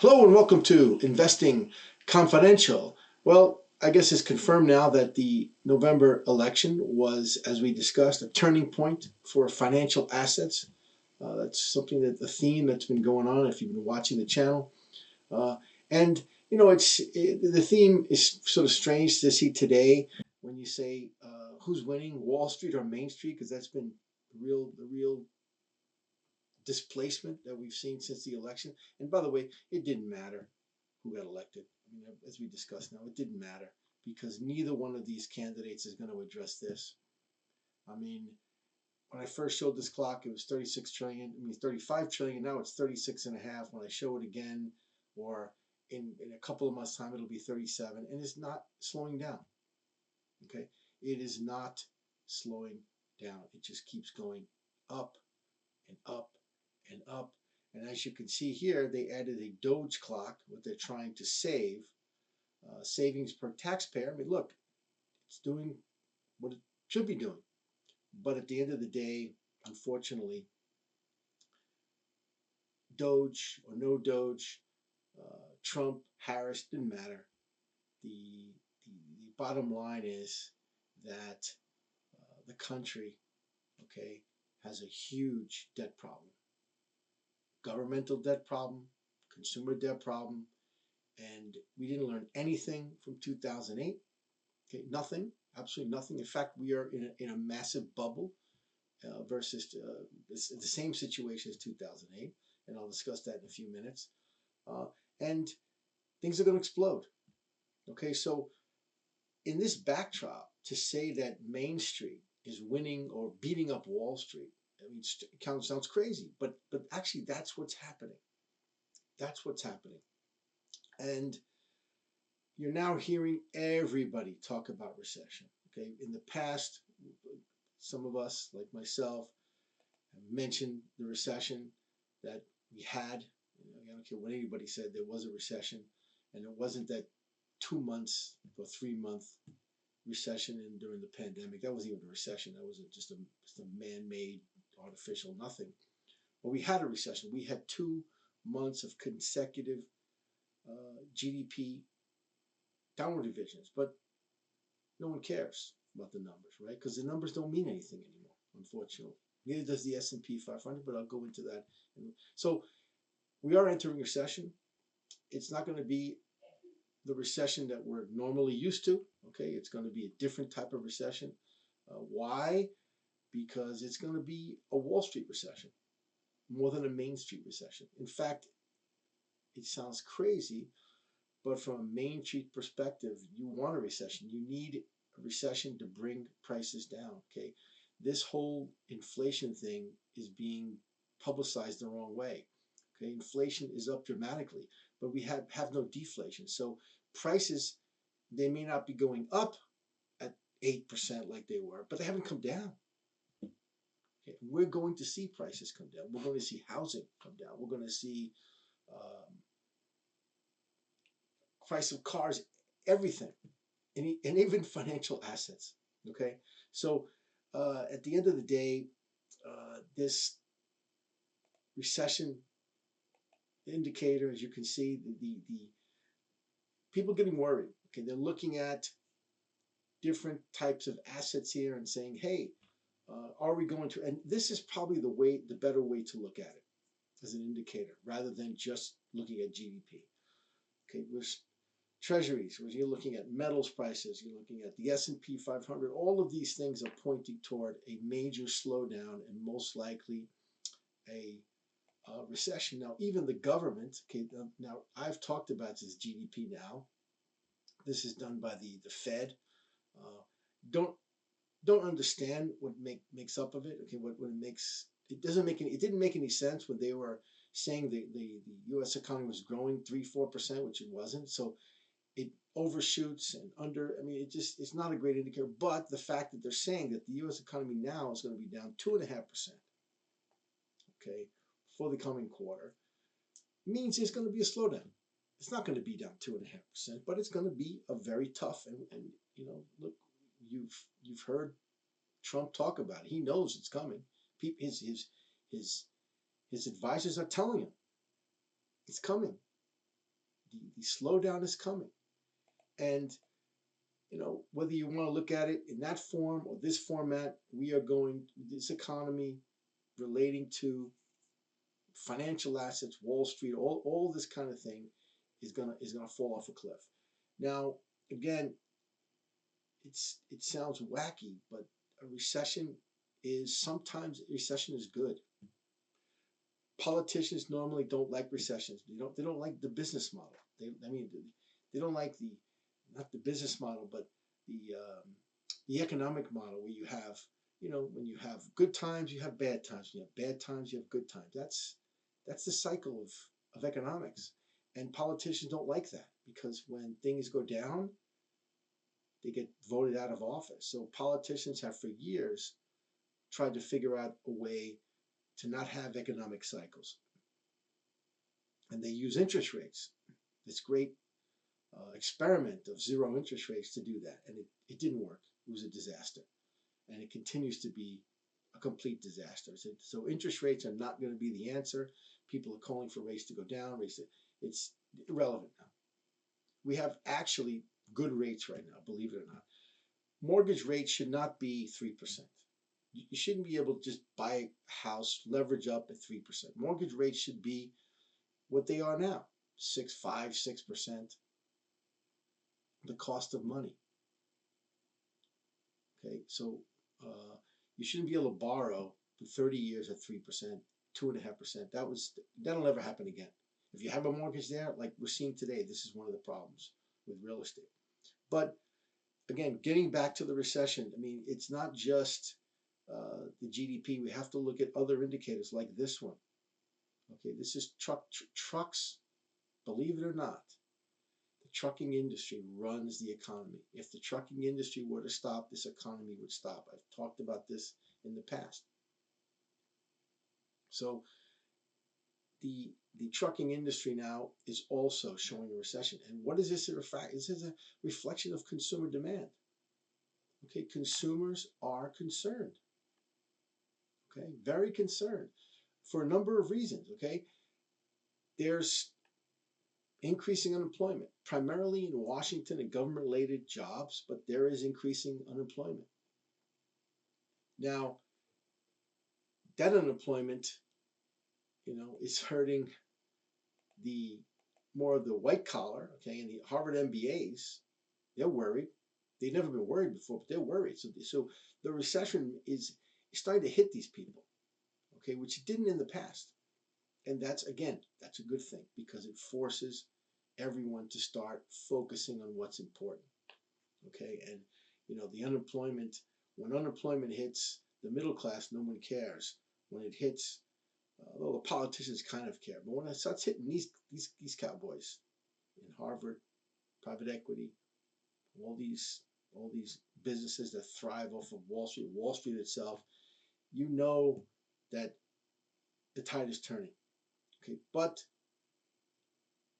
Hello and welcome to Investing Confidential. Well, I guess it's confirmed now that the November election was, as we discussed, a turning point for financial assets. That's something that the theme that's been going on if you've been watching the channel. Uh, and the theme is sort of strange to see today when you say who's winning, Wall Street or Main Street, because that's been the real displacement that we've seen since the election. And by the way, it didn't matter who got elected. I mean, as we discussed now, it didn't matter because neither one of these candidates is going to address this. I mean, when I first showed this clock, it was 36 trillion. I mean, 35 trillion. Now it's 36 and a half. When I show it again, or in a couple of months' time, it'll be 37. And it's not slowing down. Okay. It is not slowing down. It just keeps going up and up and up. And as you can see here, they added a Doge clock, what they're trying to save, savings per taxpayer. I mean, look, it's doing what it should be doing. But at the end of the day, unfortunately, Doge or no Doge, Trump, Harris, didn't matter. The bottom line is that the country, okay, has a huge debt problem. Governmental debt problem, consumer debt problem, and we didn't learn anything from 2008. Okay, nothing, absolutely nothing. In fact, we are in a massive bubble versus the same situation as 2008, and I'll discuss that in a few minutes. And things are going to explode. Okay, so in this backdrop, to say that Main Street is winning or beating up Wall Street, I mean, it sounds crazy, but actually that's what's happening. That's what's happening. And you're now hearing everybody talk about recession. Okay, in the past, some of us, like myself, have mentioned the recession that we had. I don't care what anybody said, there was a recession, and it wasn't that 2 months or 3 month recession during the pandemic. That wasn't even a recession. That was just a man-made, artificial nothing. But we had a recession. We had 2 months of consecutive GDP downward divisions, but no one cares about the numbers, right? Because the numbers don't mean anything anymore, unfortunately. Neither does the S&P 500, but I'll go into that. So we are entering recession. It's not going to be the recession that we're normally used to. Okay, it's going to be a different type of recession. Why? Because it's going to be a Wall Street recession more than a Main Street recession. In fact, it sounds crazy, but from a Main Street perspective, you want a recession. You need a recession to bring prices down. Okay, this whole inflation thing is being publicized the wrong way. Okay, inflation is up dramatically, but we have no deflation. So prices, they may not be going up at 8% like they were, but they haven't come down. Okay, we're going to see prices come down. We're going to see housing come down. We're going to see price of cars, everything, and even financial assets. Okay, so at the end of the day, this recession indicator, as you can see, the people getting worried. Okay, they're looking at different types of assets here and saying, "Hey, are we going to?" And this is probably the better way to look at it as an indicator rather than just looking at GDP. Okay, with treasuries, where you're looking at metals prices, you're looking at the S&P 500. All of these things are pointing toward a major slowdown and most likely a recession. Now, even the government, okay, now I've talked about this GDP now. This is done by the Fed. Uh, don't don't understand what makes up of it. Okay, what it makes it doesn't make any it didn't make any sense when they were saying the U.S. economy was growing 3-4%, which it wasn't. So it overshoots and under. I mean, it's not a great indicator. But the fact that they're saying that the U.S. economy now is going to be down 2.5%, okay, for the coming quarter, means there's going to be a slowdown. It's not going to be down 2.5%, but it's going to be a very tough and look, you've heard Trump talk about it. He knows it's coming. His his advisors are telling him it's coming. the slowdown is coming. And whether you want to look at it in that form or this format, we are going, this economy relating to financial assets, Wall Street, all this kind of thing is gonna fall off a cliff. Now, again, it sounds wacky, but a recession sometimes a recession is good. Politicians normally don't like recessions. They don't like the business model. They don't like not the business model, but the economic model where you have, when you have good times, you have bad times. When you have bad times, you have good times. That's the cycle of economics. And politicians don't like that because when things go down, they get voted out of office. So politicians have for years tried to figure out a way to not have economic cycles. And they use interest rates, this great experiment of zero interest rates, to do that. And it didn't work. It was a disaster. And it continues to be a complete disaster. So interest rates are not going to be the answer. People are calling for rates to go down. It's irrelevant now. We have actually good rates right now, believe it or not. Mortgage rates should not be 3%. You shouldn't be able to just buy a house, leverage up at 3%. Mortgage rates should be what they are now, 5, 6%, the cost of money. Okay, so you shouldn't be able to borrow for 30 years at 3%, 2.5%. That'll never happen again. If you have a mortgage there, like we're seeing today, this is one of the problems with real estate. But again, getting back to the recession, I mean, it's not just the GDP. We have to look at other indicators like this one. Okay, this is trucks. Believe it or not, the trucking industry runs the economy. If the trucking industry were to stop, this economy would stop. I've talked about this in the past. So the trucking industry now is also showing a recession. And what is this? This is a reflection of consumer demand. Okay, consumers are concerned. Okay, very concerned for a number of reasons. Okay, there's increasing unemployment, primarily in Washington and government-related jobs, but there is increasing unemployment. Now, that unemployment, is hurting more of the white collar, okay, and the Harvard MBAs. They're worried. They've never been worried before, but they're worried. So the recession is starting to hit these people, okay, which it didn't in the past. And that's a good thing because it forces everyone to start focusing on what's important, okay? And, the unemployment, when unemployment hits the middle class, no one cares. When it hits, well, the politicians kind of care. But when it starts hitting these cowboys in Harvard, private equity, all these businesses that thrive off of Wall Street itself, that the tide is turning. Okay, but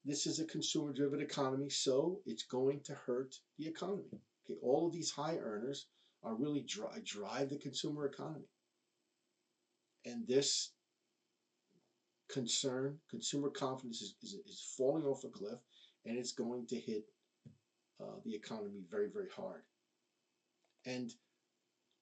this is a consumer-driven economy, so it's going to hurt the economy. Okay, all of these high earners are really drive the consumer economy, and this consumer confidence is falling off a cliff, and it's going to hit the economy very, very hard. And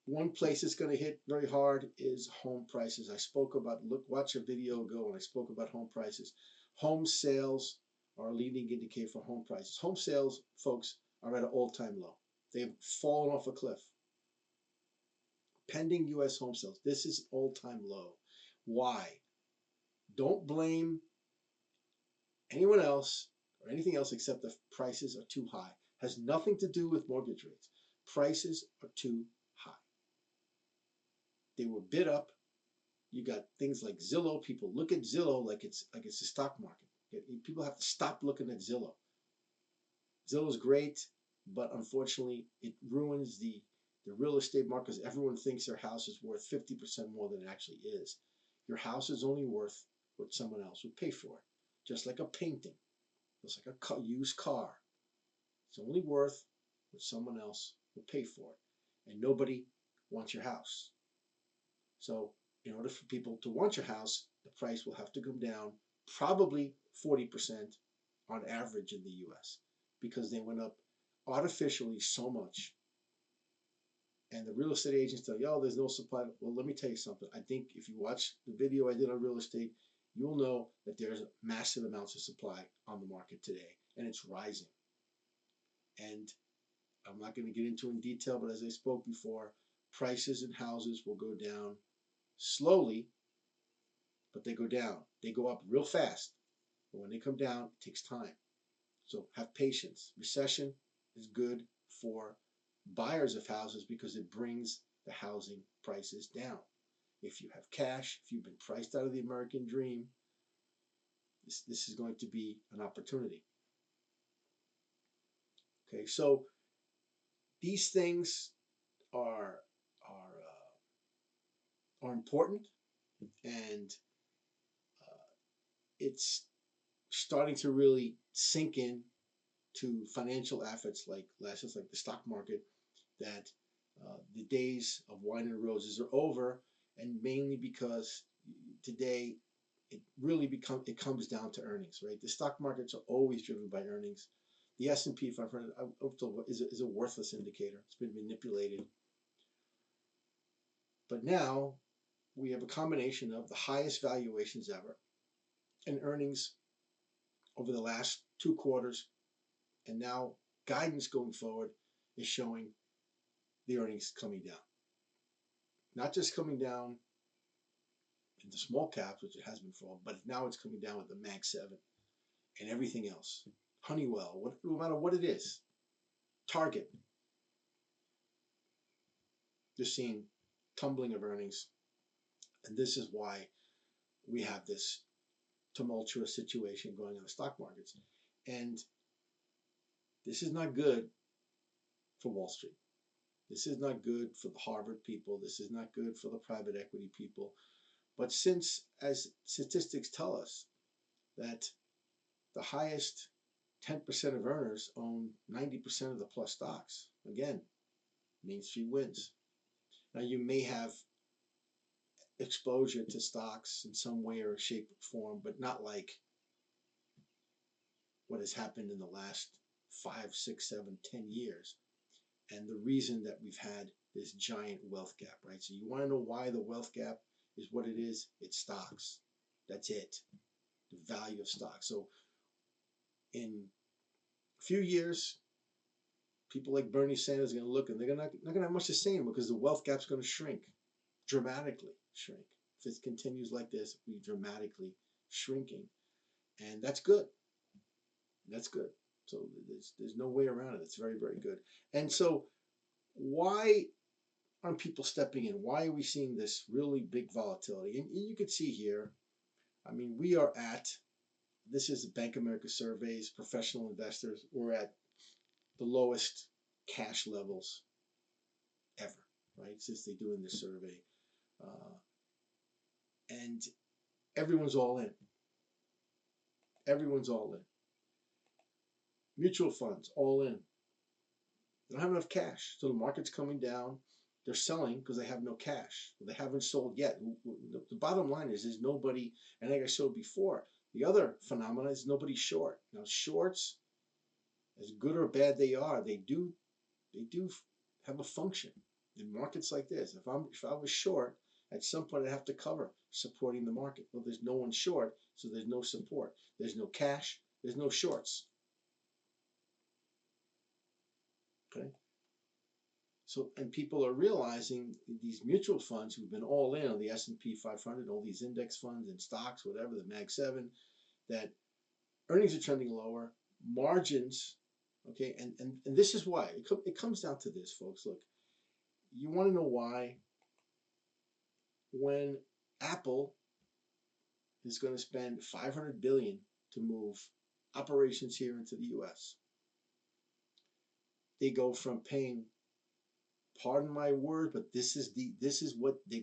one place it's going to hit very hard is home prices. I spoke about, watch a video ago when I spoke about home prices. Home sales are a leading indicator for home prices. Home sales, folks, are at an all-time low. They have fallen off a cliff. Pending U.S. home sales, this is all-time low. Why? Don't blame anyone else or anything else except the prices are too high. Has nothing to do with mortgage rates. Prices are too high. They were bid up. You got things like Zillow. People look at Zillow like it's a stock market. People have to stop looking at Zillow. Zillow's great, but unfortunately, it ruins the real estate market because everyone thinks their house is worth 50% more than it actually is. Your house is only worth what someone else would pay for it. Just like a painting, just like a used car. It's only worth what someone else would pay for it. And nobody wants your house. So in order for people to want your house, the price will have to come down probably 40%, on average in the US because they went up artificially so much. And the real estate agents tell you, oh, there's no supply. Well, let me tell you something. I think if you watch the video I did on real estate, you'll know that there's massive amounts of supply on the market today, and it's rising. And I'm not going to get into in detail, but as I spoke before, prices in houses will go down slowly, but they go down. They go up real fast. But when they come down, it takes time. So have patience. Recession is good for buyers of houses because it brings the housing prices down. If you have cash, if you've been priced out of the American dream, this is going to be an opportunity. Okay, so these things are important, and it's starting to really sink in to financial assets like the stock market, that the days of wine and roses are over, and mainly because today it comes down to earnings, right? The stock markets are always driven by earnings. The S&P 500 is a worthless indicator. It's been manipulated. But now we have a combination of the highest valuations ever and earnings over the last 2 quarters, and now guidance going forward is showing the earnings coming down. Not just coming down in the small caps, which it has been for, but now it's coming down with the Mag 7 and everything else. Honeywell, no matter what it is, Target. You're seeing tumbling of earnings, and this is why we have this tumultuous situation going on in the stock markets. And this is not good for Wall Street. This is not good for the Harvard people. This is not good for the private equity people. But since, as statistics tell us, that the highest 10% of earners own 90% of the plus stocks, again, MainStreet wins. Now, you may have exposure to stocks in some way or shape or form, but not like what has happened in the last 5, 6, 7, 10 years. And the reason that we've had this giant wealth gap, right? So you want to know why the wealth gap is what it is? It's stocks. That's it. The value of stocks. So in a few years, people like Bernie Sanders are going to look, and they're not going to have much to say anymore because the wealth gap's going to shrink, dramatically shrink. If it continues like this, it'll be dramatically shrinking. And that's good. That's good. So there's no way around it. It's very, very good. And so why aren't people stepping in? Why are we seeing this really big volatility? And you can see here, I mean, we are at, this is the Bank of America surveys, professional investors, we're at the lowest cash levels ever, right? Since they're doing this survey. And everyone's all in. Everyone's all in. Mutual funds, all in. They don't have enough cash. So the market's coming down. They're selling because they have no cash. They haven't sold yet. The bottom line is there's nobody, and like I showed before, the other phenomenon is nobody's short. Now shorts, as good or bad they are, they do have a function in markets like this. If I was short, at some point I'd have to cover supporting the market. Well, there's no one short, so there's no support. There's no cash. There's no shorts. Okay. So, and people are realizing these mutual funds who've been all in on the S&P 500, all these index funds and stocks, whatever, the Mag 7, that earnings are trending lower, margins, okay, and this is why. It comes down to this, folks. Look, you want to know why? When Apple is going to spend $500 billion to move operations here into the U.S., they go from paying, pardon my word, but this is what they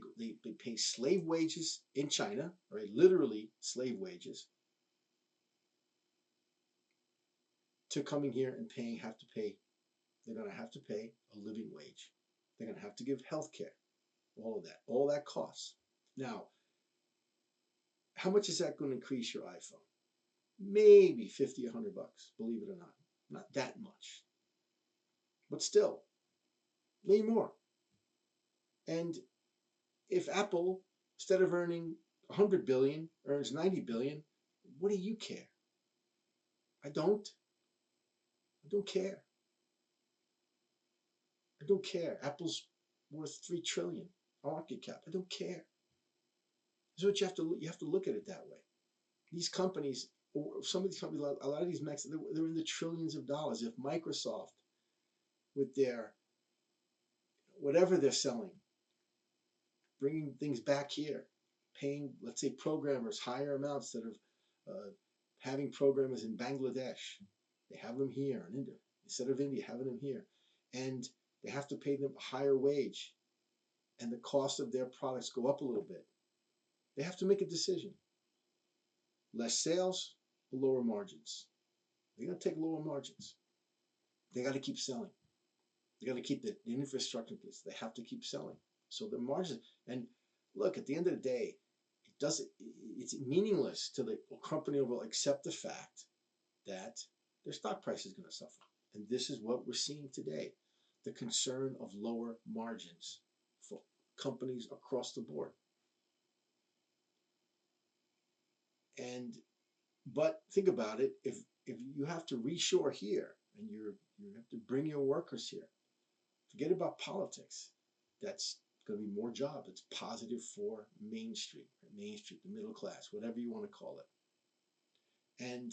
pay slave wages in China, right? Literally slave wages, to coming here and they're going to have to pay a living wage. They're going to have to give health care, all that costs. Now, how much is that going to increase your iPhone? maybe 50, $100, believe it or not. Not that much, but still, maybe more. And if Apple, instead of earning 100 billion, earns 90 billion, what do you care? I don't. I don't care. I don't care. Apple's worth 3 trillion market cap. I don't care. So what you have to look at it that way. These companies, or some of these companies, a lot of these mechs, they're in the trillions of dollars. If Microsoft, with their whatever they're selling, bringing things back here, paying, let's say, programmers higher amounts instead of having programmers in Bangladesh, they have them here in India instead of India, having them here, and they have to pay them a higher wage, and the cost of their products go up a little bit. They have to make a decision: less sales, lower margins. They're going to take lower margins. They got to keep selling. They got to keep the infrastructure in place. They have to keep selling. So the margins, and look, at the end of the day, it's meaningless to the company overall, except the fact that their stock price is going to suffer. And this is what we're seeing today: the concern of lower margins for companies across the board. But think about it: if you have to reshore here and you have to bring your workers here, forget about politics. That's going to be more jobs. It's positive for MainStreet, the middle class, whatever you want to call it. And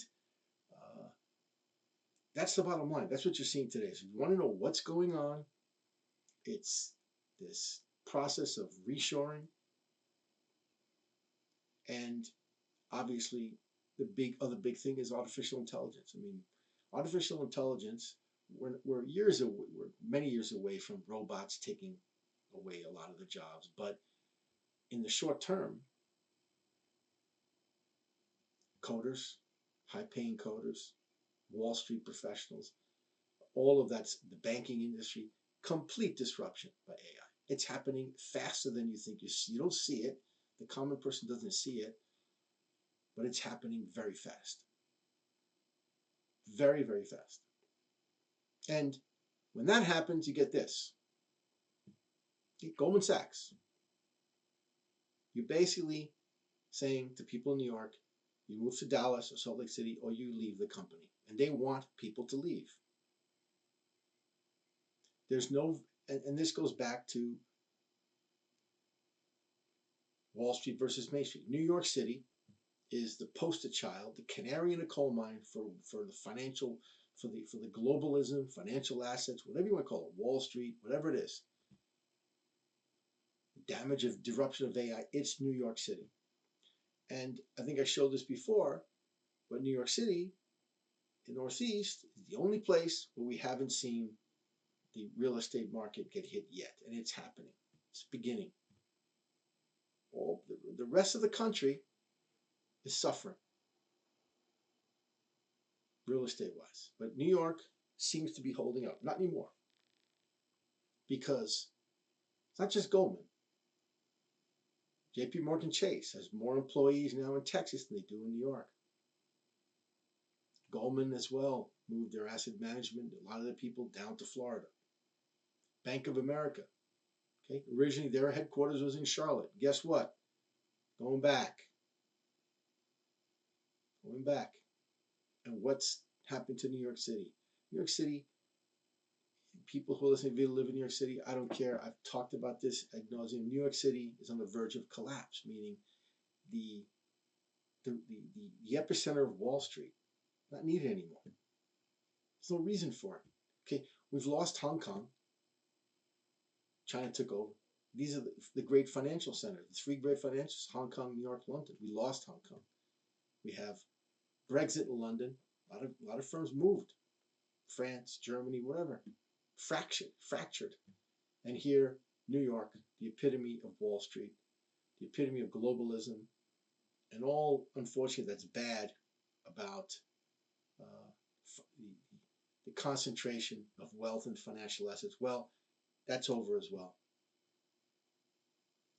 that's the bottom line. That's what you're seeing today. So if you want to know what's going on, it's this process of reshoring, and obviously the other big thing is artificial intelligence. I mean, artificial intelligence, we're many years away from robots taking away a lot of the jobs, but in the short term, coders, high-paying coders, Wall Street professionals, all of that's the banking industry, complete disruption by AI. It's happening faster than you think. You don't see it. The common person doesn't see it, but it's happening very fast. Very, very fast. And when that happens, you get this. Goldman Sachs, you're basically saying to people in New York, you move to Dallas or Salt Lake City, or you leave the company. And they want people to leave. There's no, and this goes back to Wall Street versus Main Street. New York City is the poster child, the canary in a coal mine for the financial, for the globalism, financial assets, whatever you want to call it, Wall Street, whatever it is. Damage of disruption of AI, it's New York City. And I think I showed this before, but New York City, the Northeast, is the only place where we haven't seen the real estate market get hit yet. And it's happening. It's beginning. All the rest of the country is suffering, real estate wise. But New York seems to be holding up. Not anymore. Because it's not just Goldman. JP Morgan Chase has more employees now in Texas than they do in New York. Goldman as well moved their asset management, a lot of the people, down to Florida. Bank of America. Okay, originally their headquarters was in Charlotte. Guess what? Going back. Going back. And what's happened to New York City? New York City, people who listen to live in New York City, I don't care. I've talked about this ad nauseum. New York City is on the verge of collapse, meaning the epicenter of Wall Street, not needed anymore. There's no reason for it. Okay, we've lost Hong Kong. China took over. These are the great financial centers, the three great financials: Hong Kong, New York, London. We lost Hong Kong. We have Brexit in London. A lot of firms moved. France, Germany, whatever. Fractured. And here, New York, the epitome of Wall Street, the epitome of globalism, and all, unfortunately, that's bad about the concentration of wealth and financial assets. Well, that's over as well.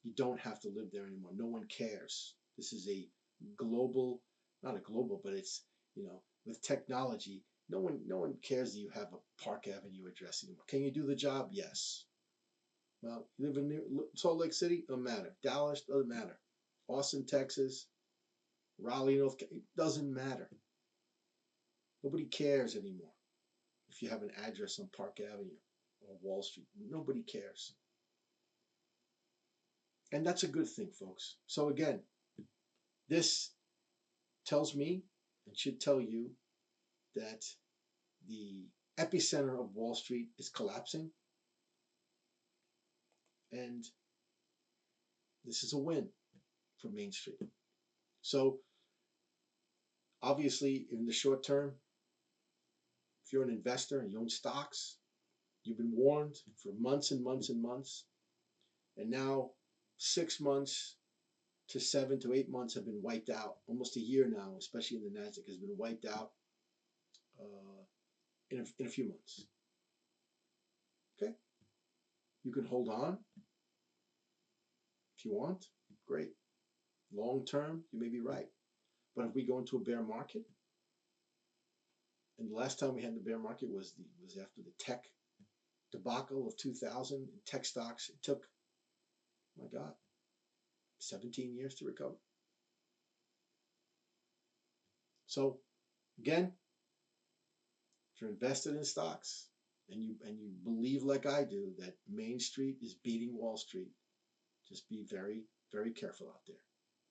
You don't have to live there anymore. No one cares. This is a global, not a global, but it's with technology, no one cares that you have a Park Avenue address anymore. Can you do the job? Yes. Well, you live in Salt Lake City, doesn't matter. Dallas, doesn't matter. Austin, Texas, Raleigh, North Carolina, it doesn't matter. Nobody cares anymore if you have an address on Park Avenue or Wall Street. Nobody cares. And that's a good thing, folks. So again, this tells me and should tell you that the epicenter of Wall Street is collapsing, and this is a win for Main Street. So obviously, in the short term, if you're an investor and you own stocks, you've been warned for months and months and months, and now 6 months to 7 to 8 months have been wiped out. Almost a year now, especially in the Nasdaq, has been wiped out in a few months. Okay, you can hold on if you want. Great. Long term, you may be right. But if we go into a bear market, and the last time we had the bear market was after the tech debacle of 2000, tech stocks, it took, my God, 17 years to recover. So again, if you're invested in stocks and you believe like I do that Main Street is beating Wall Street, just be very, very careful out there.